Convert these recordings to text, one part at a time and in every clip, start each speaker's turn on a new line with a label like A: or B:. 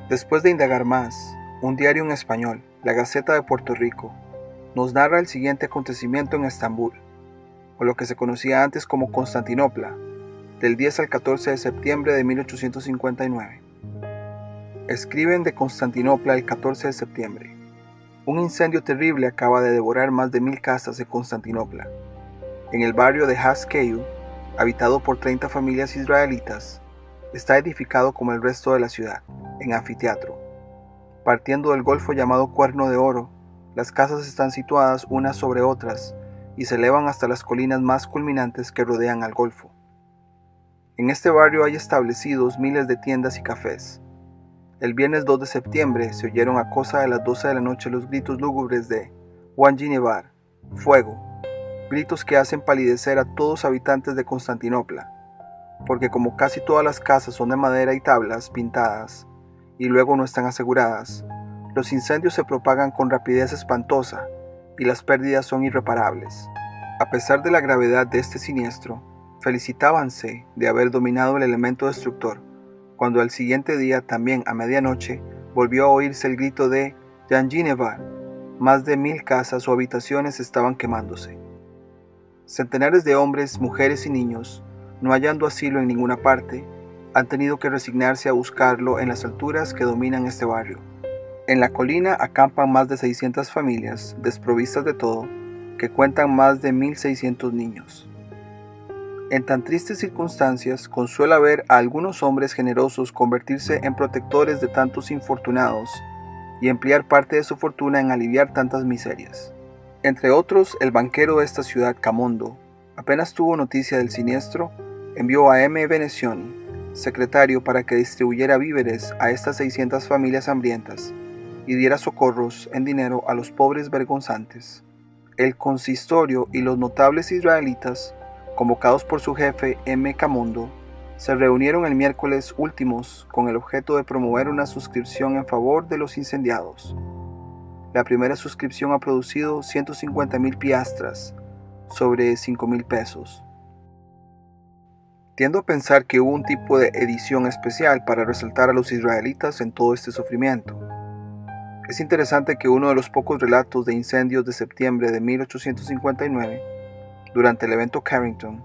A: Después de indagar más, un diario en español, La Gaceta de Puerto Rico, nos narra el siguiente acontecimiento en Estambul, o lo que se conocía antes como Constantinopla, del 10 al 14 de septiembre de 1859. Escriben de Constantinopla el 14 de septiembre. Un incendio terrible acaba de devorar más de 1000 casas de Constantinopla. En el barrio de Haskeyu, habitado por 30 familias israelitas, está edificado como el resto de la ciudad, en anfiteatro. Partiendo del golfo llamado Cuerno de Oro, las casas están situadas unas sobre otras y se elevan hasta las colinas más culminantes que rodean al golfo. En este barrio hay establecidos miles de tiendas y cafés. El viernes 2 de septiembre se oyeron a cosa de las 12 de la noche los gritos lúgubres de Wanjinevar, fuego, gritos que hacen palidecer a todos los habitantes de Constantinopla, porque como casi todas las casas son de madera y tablas pintadas, y luego no están aseguradas, los incendios se propagan con rapidez espantosa y las pérdidas son irreparables. A pesar de la gravedad de este siniestro, felicitábanse de haber dominado el elemento destructor, cuando al siguiente día, también a medianoche, volvió a oírse el grito de Yanjinevar. Más de 1000 casas o habitaciones estaban quemándose. Centenares de hombres, mujeres y niños, no hallando asilo en ninguna parte, han tenido que resignarse a buscarlo en las alturas que dominan este barrio. En la colina acampan más de 600 familias, desprovistas de todo, que cuentan más de 1600 niños. En tan tristes circunstancias, consuela ver a algunos hombres generosos convertirse en protectores de tantos infortunados y emplear parte de su fortuna en aliviar tantas miserias. Entre otros, el banquero de esta ciudad, Camondo, apenas tuvo noticia del siniestro, envió a M. Venecioni, secretario, para que distribuyera víveres a estas 600 familias hambrientas y diera socorros en dinero a los pobres vergonzantes. El consistorio y los notables israelitas, convocados por su jefe M. Camondo, se reunieron el miércoles últimos con el objeto de promover una suscripción en favor de los incendiados. La primera suscripción ha producido 150,000 piastras, sobre 5,000 pesos. Tiendo a pensar que hubo un tipo de edición especial para resaltar a los israelitas en todo este sufrimiento. Es interesante que uno de los pocos relatos de incendios de septiembre de 1859, durante el evento Carrington,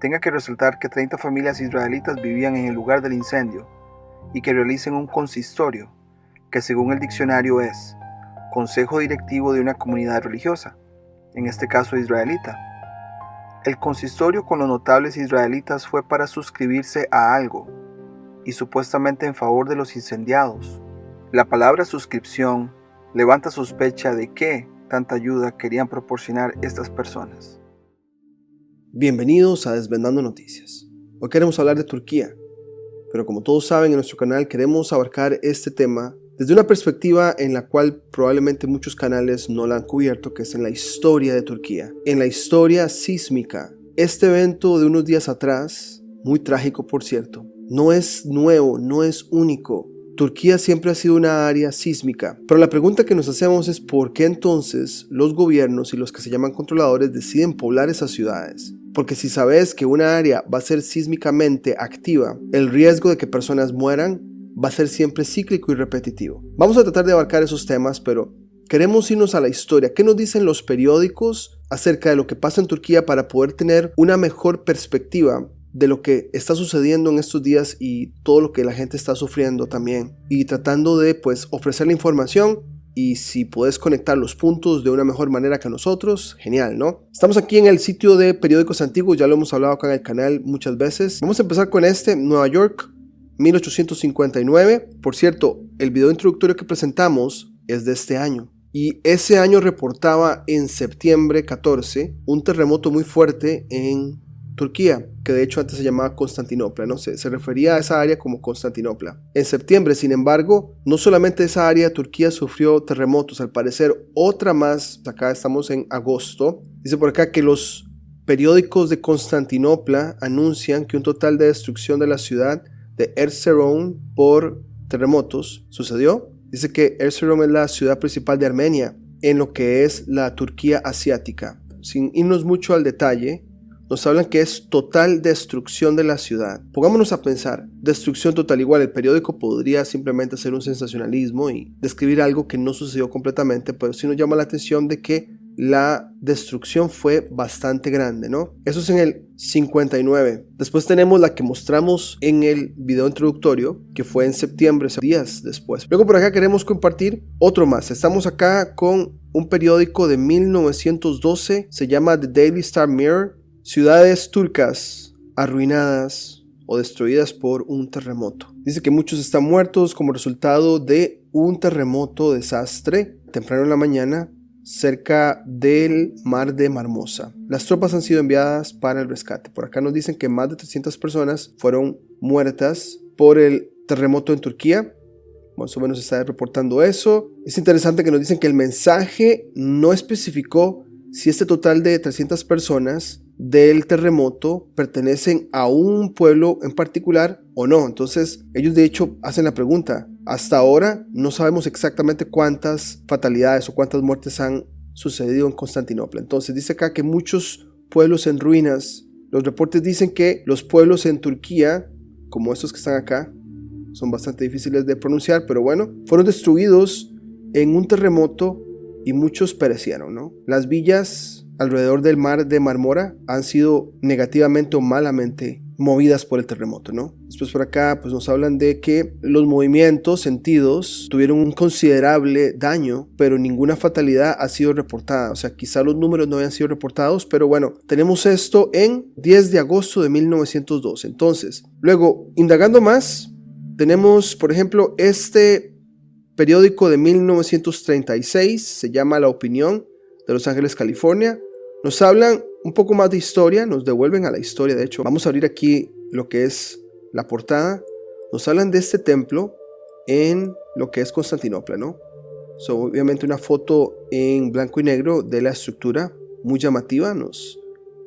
A: tenga que resaltar que 30 familias israelitas vivían en el lugar del incendio y que realicen un consistorio, que según el diccionario es consejo directivo de una comunidad religiosa, en este caso israelita. El consistorio con los notables israelitas fue para suscribirse a algo, y supuestamente en favor de los incendiados. La palabra suscripción levanta sospecha de qué tanta ayuda querían proporcionar estas personas.
B: Bienvenidos a Desvendando Noticias. Hoy queremos hablar de Turquía, pero como todos saben en nuestro canal queremos abarcar este tema desde una perspectiva en la cual probablemente muchos canales no la han cubierto, que es en la historia de Turquía, en la historia sísmica. Este evento de unos días atrás, muy trágico por cierto, no es nuevo, no es único. Turquía siempre ha sido una área sísmica, pero la pregunta que nos hacemos es ¿por qué entonces los gobiernos y los que se llaman controladores deciden poblar esas ciudades? Porque si sabes que una área va a ser sísmicamente activa, el riesgo de que personas mueran va a ser siempre cíclico y repetitivo. Vamos a tratar de abarcar esos temas, pero queremos irnos a la historia. ¿Qué nos dicen los periódicos acerca de lo que pasa en Turquía para poder tener una mejor perspectiva de lo que está sucediendo en estos días y todo lo que la gente está sufriendo también? Y tratando de ofrecer la información, y si puedes conectar los puntos de una mejor manera que nosotros, genial, ¿no? Estamos aquí en el sitio de periódicos antiguos, ya lo hemos hablado acá en el canal muchas veces. Vamos a empezar con Nueva York, 1859. Por cierto, el video introductorio que presentamos es de este año. Y ese año reportaba en septiembre 14 un terremoto muy fuerte en Turquía, que de hecho antes se llamaba Constantinopla, ¿no? Se refería a esa área como Constantinopla. En septiembre, sin embargo, no solamente esa área de Turquía sufrió terremotos, al parecer otra más. Acá estamos en agosto. Dice por acá que los periódicos de Constantinopla anuncian que un total de destrucción de la ciudad de Erzurum por terremotos sucedió. Dice que Erzurum es la ciudad principal de Armenia en lo que es la Turquía asiática. Sin irnos mucho al detalle, nos hablan que es total destrucción de la ciudad. Pongámonos a pensar, destrucción total, igual el periódico podría simplemente hacer un sensacionalismo y describir algo que no sucedió completamente, pero sí nos llama la atención de que la destrucción fue bastante grande, ¿no? Eso es en el 59. Después tenemos la que mostramos en el video introductorio, que fue en septiembre, días después. Luego por acá queremos compartir otro más. Estamos acá con un periódico de 1912, se llama The Daily Star Mirror. Ciudades turcas arruinadas o destruidas por un terremoto. Dice que muchos están muertos como resultado de un terremoto desastre temprano en la mañana cerca del mar de Marmosa. Las tropas han sido enviadas para el rescate. Por acá nos dicen que más de 300 personas fueron muertas por el terremoto en Turquía. Más o menos está reportando eso. Es interesante que nos dicen que el mensaje no especificó si este total de 300 personas del terremoto pertenecen a un pueblo en particular o no. Entonces ellos de hecho hacen la pregunta. Hasta ahora no sabemos exactamente cuántas fatalidades o cuántas muertes han sucedido en Constantinopla. Entonces dice acá que muchos pueblos en ruinas. Los reportes dicen que los pueblos en Turquía, como estos que están acá, son bastante difíciles de pronunciar, pero bueno, fueron destruidos en un terremoto y muchos perecieron, ¿no? Las villas alrededor del mar de Marmora han sido negativamente o malamente movidas por el terremoto, ¿no? Después por acá pues nos hablan de que los movimientos sentidos tuvieron un considerable daño, pero ninguna fatalidad ha sido reportada. O sea, quizá los números no hayan sido reportados, pero bueno, tenemos esto en 10 de agosto de 1912. Entonces, luego, indagando más, tenemos, por ejemplo, este periódico de 1936, se llama La Opinión, de Los Ángeles, California. Nos hablan un poco más de historia, nos devuelven a la historia. De hecho, vamos a abrir aquí lo que es la portada. Nos hablan de este templo en lo que es Constantinopla, ¿no? Obviamente una foto en blanco y negro de la estructura, muy llamativa, nos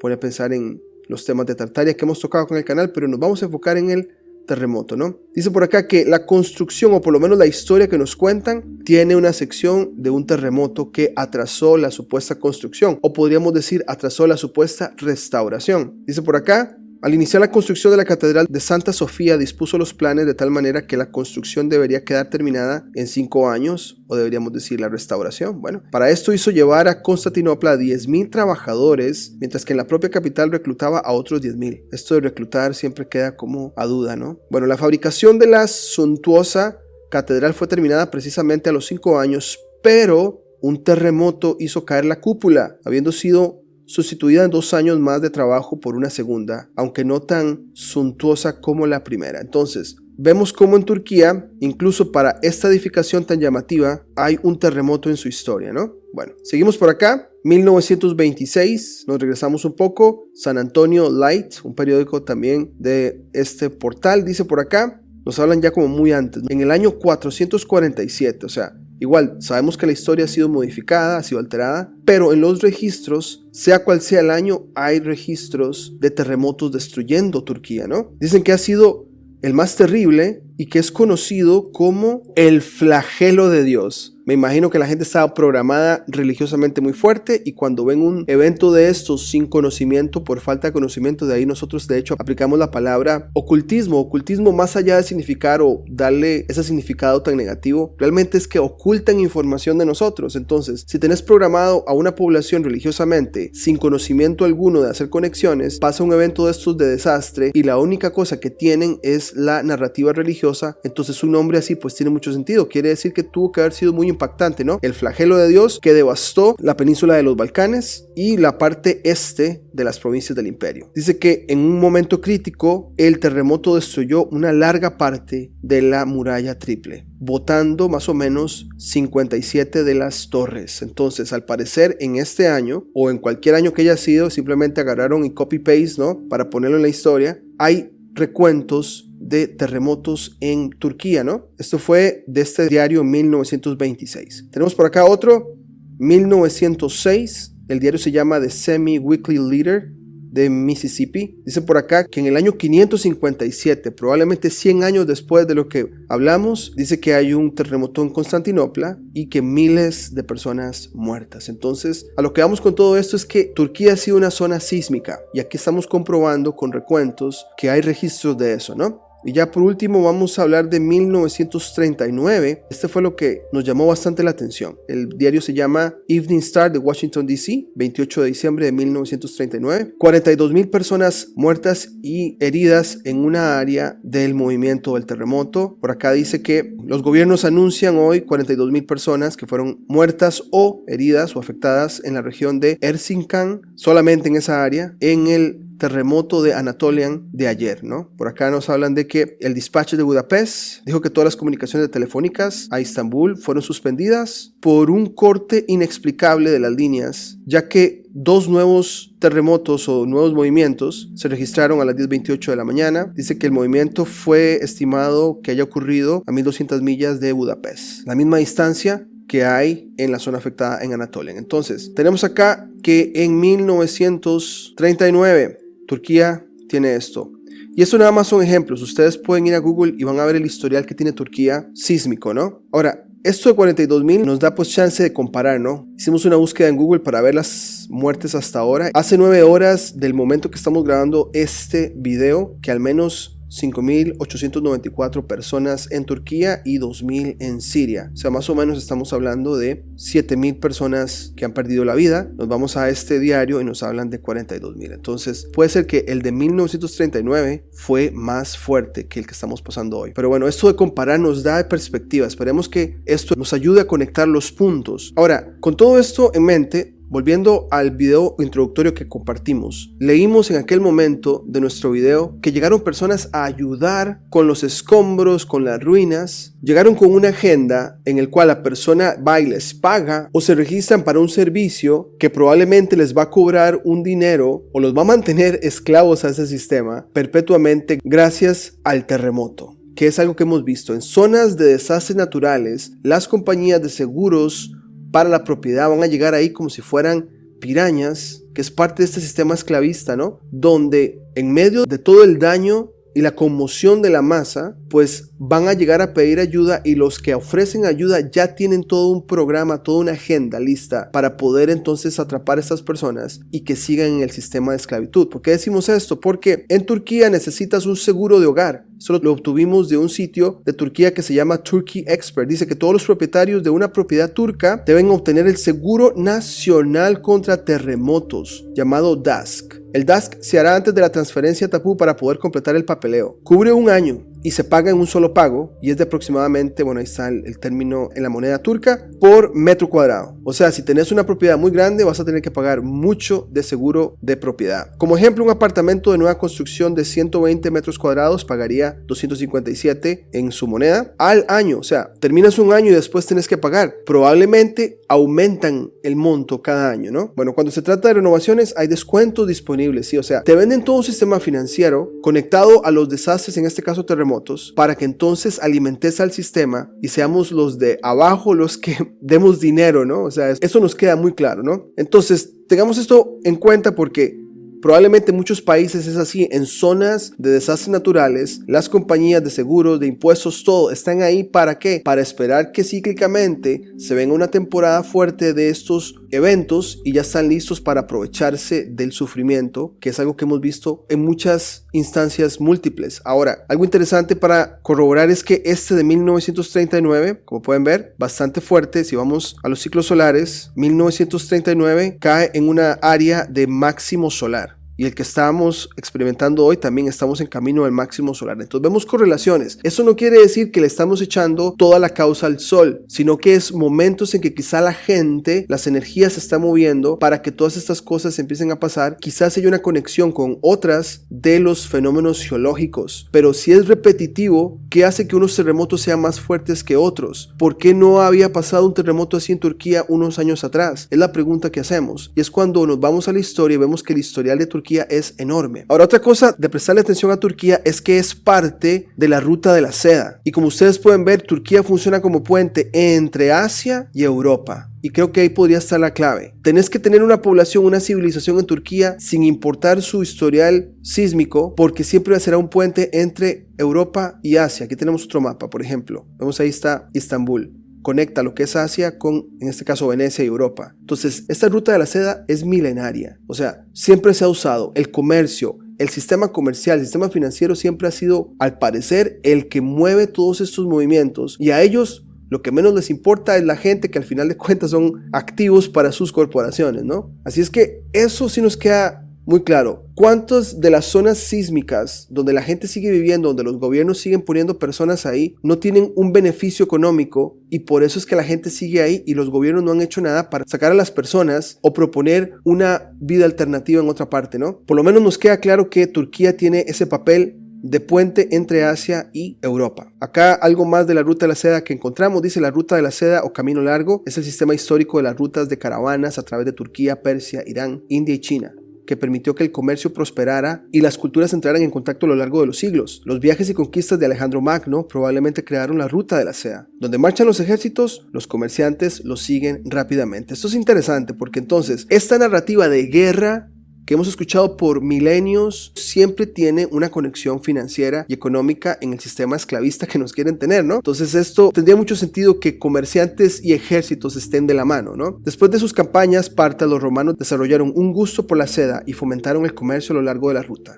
B: pone a pensar en los temas de Tartaria que hemos tocado con el canal, pero nos vamos a enfocar en el terremoto, ¿no? Dice por acá que la construcción, o por lo menos la historia que nos cuentan, tiene una sección de un terremoto que atrasó la supuesta construcción, o podríamos decir atrasó la supuesta restauración. Dice por acá, al iniciar la construcción de la Catedral de Santa Sofía, dispuso los planes de tal manera que la construcción debería quedar terminada en 5 años, o deberíamos decir la restauración. Bueno, para esto hizo llevar a Constantinopla a 10,000 trabajadores, mientras que en la propia capital reclutaba a otros 10,000. Esto de reclutar siempre queda como a duda, ¿no? Bueno, la fabricación de la suntuosa catedral fue terminada precisamente a los 5 años, pero un terremoto hizo caer la cúpula, habiendo sido sustituida en 2 años más de trabajo por una segunda, aunque no tan suntuosa como la primera. Entonces, vemos cómo en Turquía, incluso para esta edificación tan llamativa, hay un terremoto en su historia, ¿no? Bueno, seguimos por acá. 1926, nos regresamos un poco. San Antonio Light, un periódico también de este portal, dice por acá, nos hablan ya como muy antes, en el año 447, o sea, igual, sabemos que la historia ha sido modificada, ha sido alterada, pero en los registros, sea cual sea el año, hay registros de terremotos destruyendo Turquía, ¿no? Dicen que ha sido el más terrible y que es conocido como el flagelo de Dios. Me imagino que la gente estaba programada religiosamente muy fuerte y cuando ven un evento de estos sin conocimiento, por falta de conocimiento, de ahí nosotros de hecho aplicamos la palabra ocultismo. Ocultismo, más allá de significar o darle ese significado tan negativo, realmente es que ocultan información de nosotros. Entonces, si tenés programado a una población religiosamente sin conocimiento alguno de hacer conexiones, pasa un evento de estos de desastre y la única cosa que tienen es la narrativa religiosa, entonces un nombre así pues tiene mucho sentido. Quiere decir que tuvo que haber sido muy impactante, ¿no? El flagelo de Dios que devastó la península de los Balcanes y la parte este de las provincias del imperio. Dice que en un momento crítico el terremoto destruyó una larga parte de la muralla triple, botando más o menos 57 de las torres. Entonces, al parecer en este año o en cualquier año que haya sido, simplemente agarraron y copy paste, ¿no? Para ponerlo en la historia. Hay recuentos de terremotos en Turquía, ¿no? Esto fue de este diario 1926. Tenemos por acá otro, 1906. El diario se llama The Semi-Weekly Leader. de Mississippi. Dice por acá que en el año 557, probablemente 100 años después de lo que hablamos, dice que hay un terremoto en Constantinopla y que miles de personas muertas. Entonces, a lo que vamos con todo esto es que Turquía ha sido una zona sísmica y aquí estamos comprobando con recuentos que hay registros de eso, ¿no? Y ya por último vamos a hablar de 1939. Este fue lo que nos llamó bastante la atención. El diario se llama Evening Star de Washington, D.C., 28 de diciembre de 1939. 42,000 personas muertas y heridas en una área del movimiento del terremoto. Por acá dice que los gobiernos anuncian hoy 42,000 personas que fueron muertas o heridas o afectadas en la región de Erzincan, solamente en esa área, en el terremoto de Anatolian de ayer, ¿no? Por acá nos hablan de que el dispatcher de Budapest dijo que todas las comunicaciones telefónicas a Estambul fueron suspendidas por un corte inexplicable de las líneas, ya que 2 nuevos terremotos o nuevos movimientos se registraron a las 10:28 de la mañana. Dice que el movimiento fue estimado que haya ocurrido a 1200 millas de Budapest, la misma distancia que hay en la zona afectada en Anatolia. Entonces, tenemos acá que en 1939 Turquía tiene esto. Y esto nada más son ejemplos. Ustedes pueden ir a Google y van a ver el historial que tiene Turquía sísmico, ¿no? Ahora, esto de 42,000 nos da pues chance de comparar, ¿no? Hicimos una búsqueda en Google para ver las muertes hasta ahora. Hace 9 horas del momento que estamos grabando este video, que al menos 5,894 personas en Turquía y 2,000 en Siria. O sea, más o menos estamos hablando de 7,000 personas que han perdido la vida. Nos vamos a este diario y nos hablan de 42,000. Entonces, puede ser que el de 1939 fue más fuerte que el que estamos pasando hoy. Pero bueno, esto de comparar nos da perspectiva. Esperemos que esto nos ayude a conectar los puntos. Ahora, con todo esto en mente, volviendo al video introductorio que compartimos, leímos en aquel momento de nuestro video que llegaron personas a ayudar con los escombros, con las ruinas. Llegaron con una agenda en el cual la persona va y les paga o se registran para un servicio que probablemente les va a cobrar un dinero o los va a mantener esclavos a ese sistema perpetuamente gracias al terremoto, que es algo que hemos visto. En zonas de desastres naturales, las compañías de seguros para la propiedad van a llegar ahí como si fueran pirañas, que es parte de este sistema esclavista, ¿no? Donde en medio de todo el daño y la conmoción de la masa, pues van a llegar a pedir ayuda y los que ofrecen ayuda ya tienen todo un programa, toda una agenda lista para poder entonces atrapar a estas personas y que sigan en el sistema de esclavitud. ¿Por qué decimos esto? Porque en Turquía necesitas un seguro de hogar. Eso lo obtuvimos de un sitio de Turquía que se llama Turkey Expert. Dice que todos los propietarios de una propiedad turca deben obtener el Seguro Nacional contra Terremotos, llamado DASK. El DASK se hará antes de la transferencia a Tapu para poder completar el papeleo. Cubre 1 año y se paga en un solo pago y es de aproximadamente, bueno, ahí está el término en la moneda turca, por metro cuadrado. O sea, si tenés una propiedad muy grande vas a tener que pagar mucho de seguro de propiedad. Como ejemplo, un apartamento de nueva construcción de 120 metros cuadrados pagaría 257 en su moneda al año. O sea, terminas 1 año y después tenés que pagar. Probablemente aumentan el monto cada año, ¿no? Bueno, cuando se trata de renovaciones hay descuentos disponibles, ¿sí? O sea, te venden todo un sistema financiero conectado a los desastres, en este caso terremotos, para que entonces alimentes al sistema y seamos los de abajo los que demos dinero, ¿no? O sea, eso nos queda muy claro, ¿no? Entonces, tengamos esto en cuenta porque probablemente en muchos países es así. En zonas de desastres naturales, las compañías de seguros, de impuestos, todo están ahí. ¿Para qué? Para esperar que cíclicamente se venga una temporada fuerte de estos eventos y ya están listos para aprovecharse del sufrimiento, que es algo que hemos visto en muchas instancias múltiples. Ahora, algo interesante para corroborar es que este de 1939, como pueden ver, bastante fuerte. Si vamos a los ciclos solares, 1939 cae en una área de máximo solar. Y el que estamos experimentando hoy también estamos en camino al máximo solar. Entonces vemos correlaciones. Eso no quiere decir que le estamos echando toda la causa al sol, sino que es momentos en que quizá la gente, las energías se están moviendo para que todas estas cosas empiecen a pasar. Quizás haya una conexión con otras de los fenómenos geológicos. Pero si es repetitivo, ¿qué hace que unos terremotos sean más fuertes que otros? ¿Por qué no había pasado un terremoto así en Turquía unos años atrás? Es la pregunta que hacemos. Y es cuando nos vamos a la historia y vemos que el historial de Turquía Turquía es enorme. Ahora, otra cosa de prestarle atención a Turquía es que es parte de la ruta de la seda. Y como ustedes pueden ver, Turquía funciona como puente entre Asia y Europa. Y creo que ahí podría estar la clave. Tenés que tener una población, una civilización en Turquía sin importar su historial sísmico, porque siempre será un puente entre Europa y Asia. Aquí tenemos otro mapa, por ejemplo. Vemos ahí está Estambul. Conecta lo que es Asia con, en este caso, Venecia y Europa. Entonces, esta ruta de la seda es milenaria. O sea, siempre se ha usado el comercio. El sistema comercial, el sistema financiero siempre ha sido, al parecer, el que mueve todos estos movimientos. Y a ellos lo que menos les importa es la gente, que al final de cuentas son activos para sus corporaciones, ¿no? Así es que eso sí nos queda muy claro. ¿Cuántas de las zonas sísmicas donde la gente sigue viviendo, donde los gobiernos siguen poniendo personas ahí, no tienen un beneficio económico y por eso es que la gente sigue ahí y los gobiernos no han hecho nada para sacar a las personas o proponer una vida alternativa en otra parte, ¿no? Por lo menos nos queda claro que Turquía tiene ese papel de puente entre Asia y Europa. Acá algo más de la ruta de la seda que encontramos. Dice: la ruta de la seda o camino largo es el sistema histórico de las rutas de caravanas a través de Turquía, Persia, Irán, India y China, que permitió que el comercio prosperara y las culturas entraran en contacto a lo largo de los siglos. Los viajes y conquistas de Alejandro Magno probablemente crearon la ruta de la seda. Donde marchan los ejércitos, los comerciantes los siguen rápidamente. Esto es interesante porque entonces esta narrativa de guerra que hemos escuchado por milenios siempre tiene una conexión financiera y económica en el sistema esclavista que nos quieren tener, ¿no? Entonces esto tendría mucho sentido que comerciantes y ejércitos estén de la mano, ¿no? Después de sus campañas, partas, los romanos desarrollaron un gusto por la seda y fomentaron el comercio a lo largo de la ruta.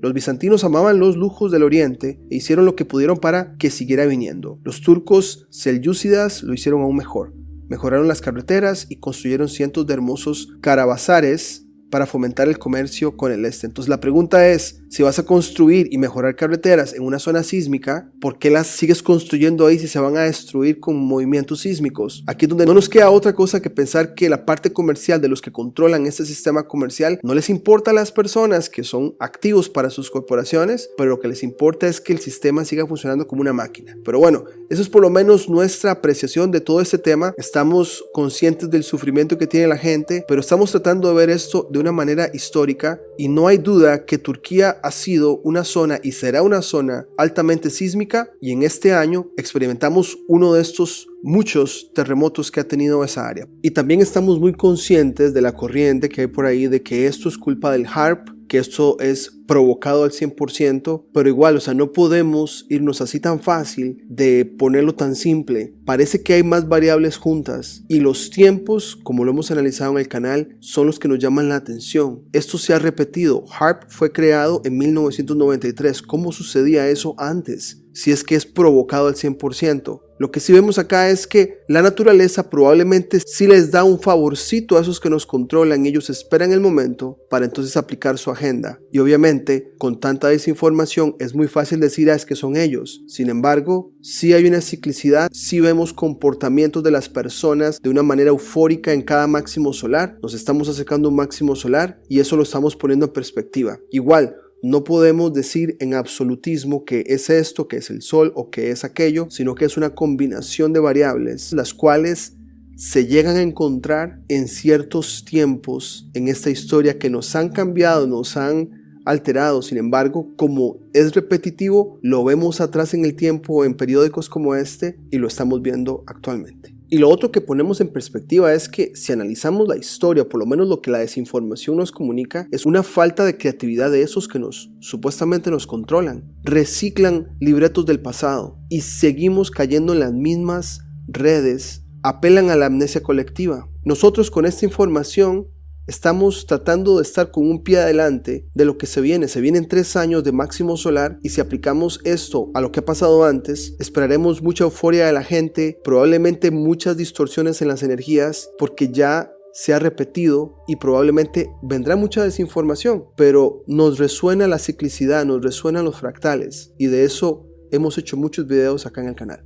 B: Los bizantinos amaban los lujos del oriente e hicieron lo que pudieron para que siguiera viniendo. Los turcos selyúcidas lo hicieron aún mejor. Mejoraron las carreteras y construyeron cientos de hermosos caravasares para fomentar el comercio con el este. Entonces la pregunta es, si vas a construir y mejorar carreteras en una zona sísmica, ¿por qué las sigues construyendo ahí si se van a destruir con movimientos sísmicos? Aquí es donde no nos queda otra cosa que pensar que la parte comercial de los que controlan este sistema comercial no les importa a las personas que son activos para sus corporaciones, pero lo que les importa es que el sistema siga funcionando como una máquina. Pero bueno, eso es por lo menos nuestra apreciación de todo este tema. Estamos conscientes del sufrimiento que tiene la gente, pero estamos tratando de ver esto de una manera histórica y no hay duda que Turquía ha sido una zona y será una zona altamente sísmica y en este año experimentamos uno de estos muchos terremotos que ha tenido esa área. Y también estamos muy conscientes de la corriente que hay por ahí de que esto es culpa del HAARP, que esto es provocado al 100%, pero igual, o sea, no podemos irnos así tan fácil de ponerlo tan simple. Parece que hay más variables juntas y los tiempos, como lo hemos analizado en el canal, son los que nos llaman la atención. Esto se ha repetido. HAARP fue creado en 1993. ¿Cómo sucedía eso antes? Si es que es provocado al 100%. Lo que sí vemos acá es que la naturaleza probablemente sí les da un favorcito a esos que nos controlan. Ellos esperan el momento para entonces aplicar su agenda. Y obviamente, con tanta desinformación, es muy fácil decir es que son ellos. Sin embargo, sí hay una ciclicidad, sí vemos comportamientos de las personas de una manera eufórica en cada máximo solar. Nos estamos acercando a un máximo solar y eso lo estamos poniendo en perspectiva. Igual, no podemos decir en absolutismo que es esto, que es el sol o que es aquello, sino que es una combinación de variables, las cuales se llegan a encontrar en ciertos tiempos en esta historia que nos han cambiado, nos han alterado. Sin embargo, como es repetitivo, lo vemos atrás en el tiempo en periódicos como este y lo estamos viendo actualmente. Y lo otro que ponemos en perspectiva es que si analizamos la historia, por lo menos lo que la desinformación nos comunica, es una falta de creatividad de esos que supuestamente nos controlan. Reciclan libretos del pasado y seguimos cayendo en las mismas redes, apelan a la amnesia colectiva. Nosotros con esta información estamos tratando de estar con un pie adelante de lo que se viene. Se vienen 3 años de máximo solar y si aplicamos esto a lo que ha pasado antes, esperaremos mucha euforia de la gente, probablemente muchas distorsiones en las energías porque ya se ha repetido y probablemente vendrá mucha desinformación, pero nos resuena la ciclicidad, nos resuenan los fractales y de eso hemos hecho muchos videos acá en el canal.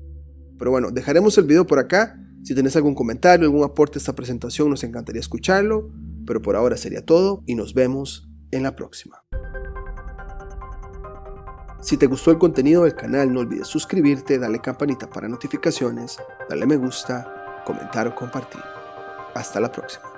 B: Pero bueno, dejaremos el video por acá. Si tenés algún comentario, algún aporte a esta presentación, nos encantaría escucharlo. Pero por ahora sería todo y nos vemos en la próxima. Si te gustó el contenido del canal, no olvides suscribirte, darle campanita para notificaciones, darle me gusta, comentar o compartir. Hasta la próxima.